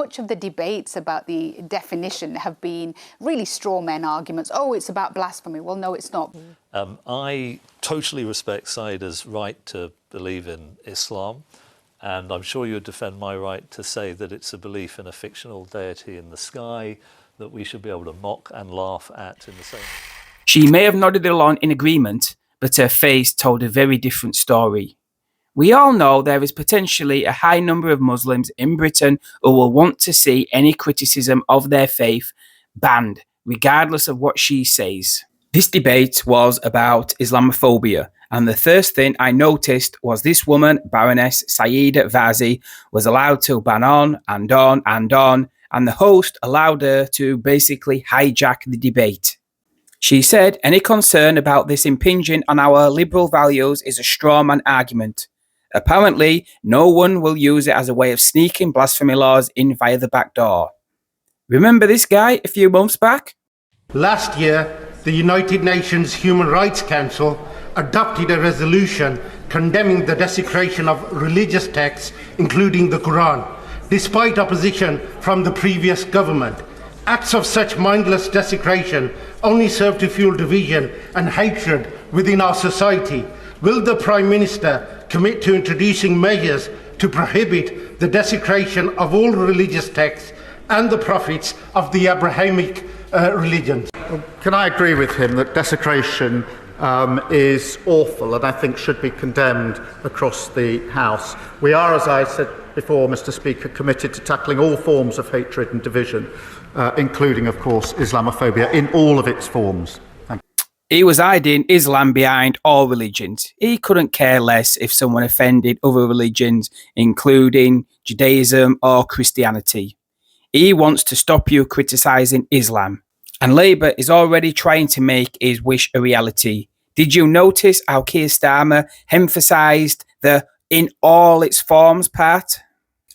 much of the debates about the definition have been really straw man arguments. Oh, it's about blasphemy. Well, no, it's not. I totally respect Saida's right to believe in Islam, and I'm sure you would defend my right to say that it's a belief in a fictional deity in the sky that we should be able to mock and laugh at in the same way. She may have nodded along in agreement, but her face told a very different story. We all know there is potentially a high number of Muslims in Britain who will want to see any criticism of their faith banned, regardless of what she says. This debate was about Islamophobia, and the first thing I noticed was this woman, Baroness Sayeeda Vazi, was allowed to ban on and on and on, and the host allowed her to basically hijack the debate. She said any concern about this impinging on our liberal values is a straw man argument. Apparently, no one will use it as a way of sneaking blasphemy laws in via the back door. Remember this guy a few months back? Last year, the United Nations Human Rights Council adopted a resolution condemning the desecration of religious texts, including the Quran, despite opposition from the previous government. Acts of such mindless desecration only serve to fuel division and hatred within our society. Will the Prime Minister commit to introducing measures to prohibit the desecration of all religious texts and the prophets of the Abrahamic religions? Can I agree with him that desecration is awful and I think should be condemned across the House? We are, as I said before, Mr. Speaker, committed to tackling all forms of hatred and division, including, of course, Islamophobia in all of its forms. He was hiding Islam behind all religions. He couldn't care less if someone offended other religions, including Judaism or Christianity. He wants to stop you criticising Islam. And Labour is already trying to make his wish a reality. Did you notice how Keir Starmer emphasised the in all its forms part?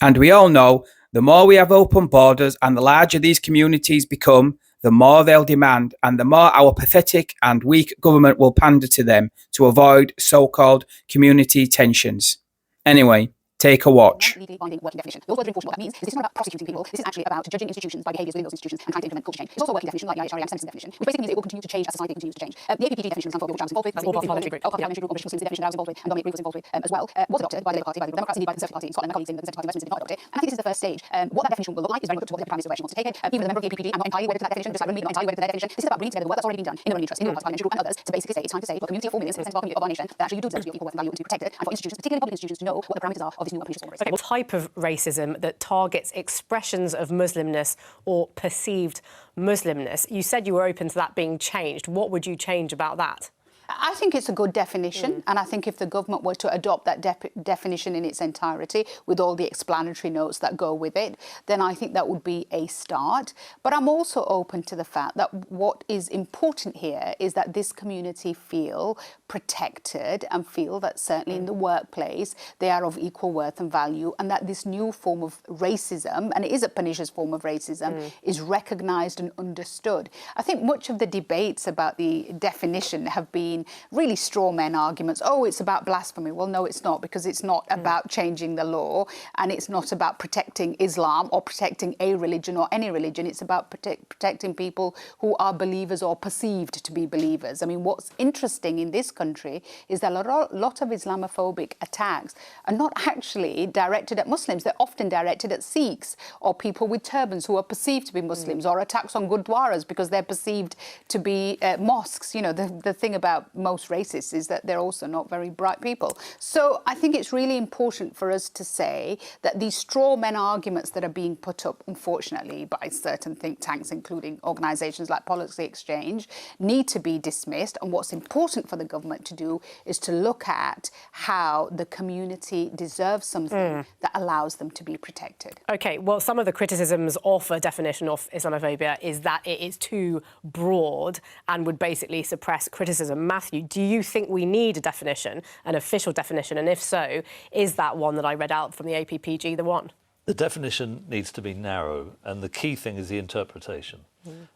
And we all know the more we have open borders and the larger these communities become, the more they'll demand and the more our pathetic and weak government will pander to them to avoid so-called community tensions. Anyway, take a watch. Working definition. The also what that means is this is not about prosecuting people. This is actually about judging institutions by behaviours within those institutions and trying to implement culture change. It's also a working definition like the IHRA sentencing definition, which basically means it will continue to change as society continues to change. The APPG definition, for example, which I was involved with, parliamentary group of British Muslims, the definition that I was involved with, and Dominic Reeve was involved with as well, was adopted by the Labour Party, by the Liberal Democrats, indeed by the Conservative Party in Scotland. My colleagues in the Conservative Party in Westminster did not adopt it. And I think this is the first stage. What that definition will look like is very much up to what the Prime Minister direction wants to take it. Even as a member of the APPG, I'm not entirely wedded to that definition, just like Rumi, not entirely wedded to their definition. This is about bringing together the work that's already been done in their own interest, in the parliamentary group and others, to basically say it's time to say, look, community of 4 million citizens of our nation, that actually you do deserve to be of equal worth and value and to be protected, and for institutions, particularly public institutions, to know what the parameters are of this new and pernicious form of racism. Okay, what type of racism that targets expressions of Muslimness or perceived Muslimness? You said you were open to that being changed. What would you change about that? I think it's a good definition, and I think if the government were to adopt that definition in its entirety with all the explanatory notes that go with it, then I think that would be a start. But I'm also open to the fact that what is important here is that this community feel protected and feel that certainly in the workplace they are of equal worth and value, and that this new form of racism, and it is a pernicious form of racism, is recognised and understood. I think much of the debates about the definition have been really straw man arguments. Oh, it's about blasphemy. Well, no, it's not, because it's not about changing the law, and it's not about protecting Islam or protecting a religion or any religion. It's about protecting people who are believers or perceived to be believers. I mean, what's interesting in this country is that a lot of Islamophobic attacks are not actually directed at Muslims. They're often directed at Sikhs or people with turbans who are perceived to be Muslims, or attacks on gurdwaras because they're perceived to be mosques. You know, the thing about most racists is that they're also not very bright people. So I think it's really important for us to say that these straw men arguments that are being put up, unfortunately, by certain think tanks, including organisations like Policy Exchange, need to be dismissed. And what's important for the government to do is to look at how the community deserves something that allows them to be protected. OK, well, some of the criticisms of a definition of Islamophobia is that it is too broad and would basically suppress criticism. Matthew, do you think we need a definition, an official definition? And if so, is that one that I read out from the APPG the one? The definition needs to be narrow, and the key thing is the interpretation.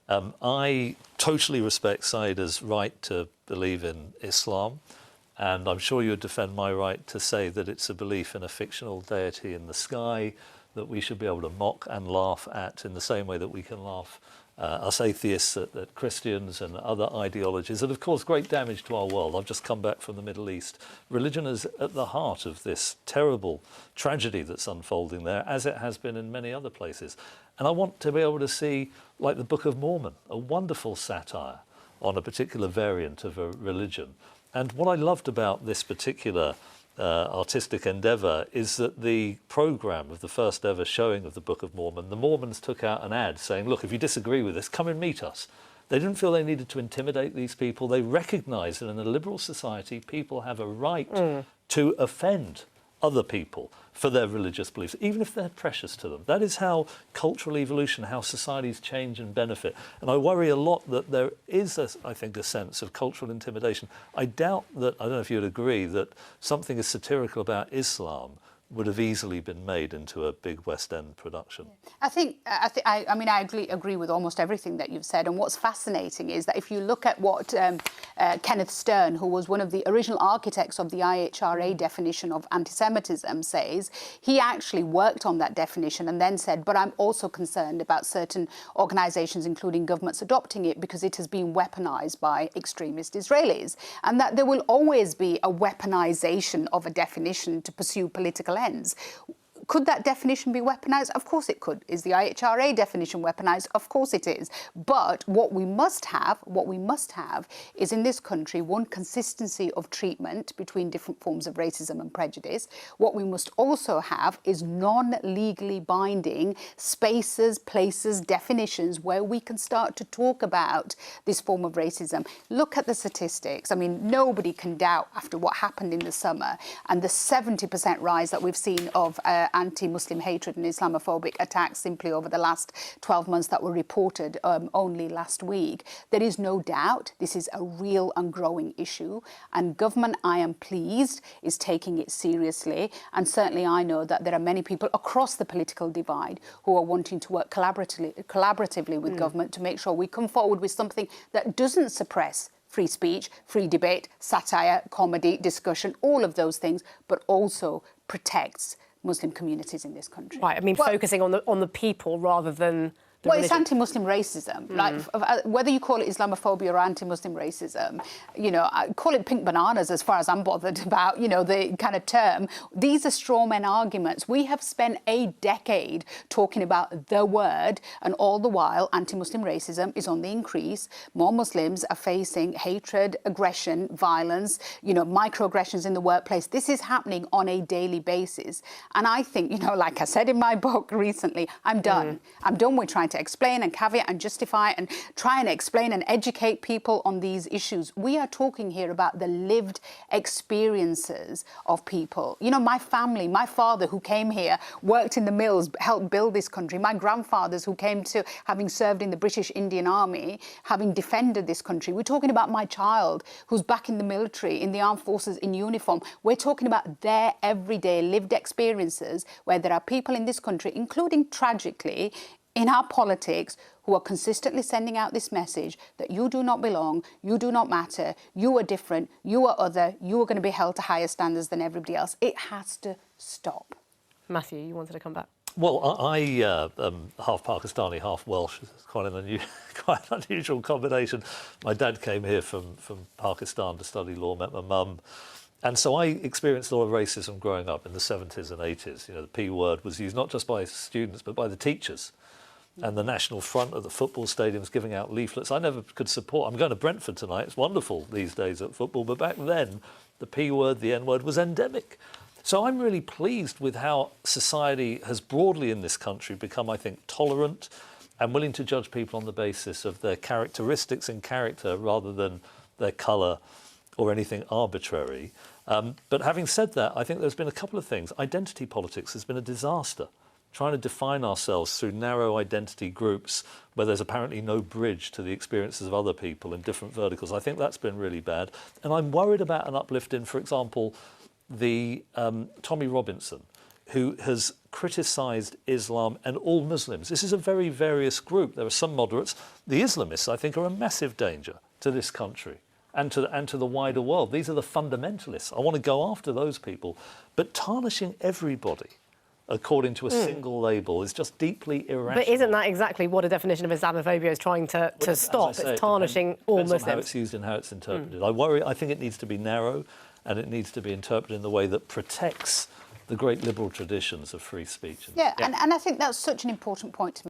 I totally respect Saida's right to believe in Islam, and I'm sure you would defend my right to say that it's a belief in a fictional deity in the sky that we should be able to mock and laugh at in the same way that we can laugh us atheists at Christians and other ideologies that have caused great damage to our world. I've just come back from the Middle East. Religion is at the heart of this terrible tragedy that's unfolding there, as it has been in many other places. And I want to be able to see, like the Book of Mormon, a wonderful satire on a particular variant of a religion. And what I loved about this particular artistic endeavour is that the programme of the first ever showing of the Book of Mormon, the Mormons took out an ad saying, look, if you disagree with this, come and meet us. They didn't feel they needed to intimidate these people. They recognised that in a liberal society, people have a right to offend other people for their religious beliefs, even if they're precious to them. That is how cultural evolution, how societies change and benefit. And I worry a lot that there is, I think, a sense of cultural intimidation. I doubt that, I don't know if you'd agree, that something as satirical about Islam would have easily been made into a big West End production. I mean, I agree with almost everything that you've said. And what's fascinating is that if you look at what Kenneth Stern, who was one of the original architects of the IHRA definition of anti-Semitism, says, he actually worked on that definition and then said, but I'm also concerned about certain organisations, including governments, adopting it because it has been weaponised by extremist Israelis. And that there will always be a weaponisation of a definition to pursue political ends. Could that definition be weaponised? Of course it could. Is the IHRA definition weaponised? Of course it is. But what we must have is in this country one consistency of treatment between different forms of racism and prejudice. What we must also have is non-legally binding spaces, places, definitions where we can start to talk about this form of racism. Look at the statistics. I mean, nobody can doubt after what happened in the summer and the 70% rise that we've seen of anti-Muslim hatred and Islamophobic attacks simply over the last 12 months that were reported only last week. There is no doubt this is a real and growing issue, and government, I am pleased, is taking it seriously. And certainly I know that there are many people across the political divide who are wanting to work collaboratively with government to make sure we come forward with something that doesn't suppress free speech, free debate, satire, comedy, discussion, all of those things, but also protects Muslim communities in this country. Right, I mean, focusing on the people rather than the well, religion. it's anti-Muslim racism. Like, whether you call it Islamophobia or anti-Muslim racism, you know, I call it pink bananas as far as I'm bothered about, you know, the kind of term. These are strawman arguments. We have spent a decade talking about the word, and all the while, anti-Muslim racism is on the increase. More Muslims are facing hatred, aggression, violence, you know, microaggressions in the workplace. This is happening on a daily basis. And I think, you know, like I said in my book recently, I'm done. I'm done with trying to explain and caveat and justify and try and explain and educate people on these issues. We are talking here about the lived experiences of people. You know, my family, my father who came here, worked in the mills, helped build this country. My grandfathers who came to having served in the British Indian Army, having defended this country. We're talking about my child who's back in the military, in the armed forces, in uniform. We're talking about their everyday lived experiences where there are people in this country, including tragically, in our politics, who are consistently sending out this message that you do not belong, you do not matter, you are different, you are other, you are going to be held to higher standards than everybody else. It has to stop. Matthew, you wanted to come back? Well, I am half Pakistani, half Welsh. It's quite an unusual combination. My dad came here from Pakistan to study law, met my mum. And so I experienced a lot of racism growing up in the 70s and 80s. You know, the P word was used not just by students, but by the teachers. And the National Front at the football stadiums giving out leaflets. I never could support. I'm going to Brentford tonight. It's wonderful these days at football. But back then, the P word, the N word was endemic. So I'm really pleased with how society has broadly in this country become, I think, tolerant and willing to judge people on the basis of their characteristics and character rather than their colour or anything arbitrary. But having said that, I think there's been a couple of things. Identity politics has been a disaster. Trying to define ourselves through narrow identity groups where there's apparently no bridge to the experiences of other people in different verticals. I think that's been really bad. And I'm worried about an uplift in, for example, the Tommy Robinson, who has criticised Islam and all Muslims. This is a very various group. There are some moderates. The Islamists, I think, are a massive danger to this country and to the wider world. These are the fundamentalists. I want to go after those people. But tarnishing everybody according to a single label is just deeply irrational. But isn't that exactly what a definition of Islamophobia is trying to stop? As I say, It's tarnishing all depends on Muslims. how it's used and how it's interpreted. I think it needs to be narrow, and it needs to be interpreted in the way that protects the great liberal traditions of free speech. Yeah, and I think that's such an important point to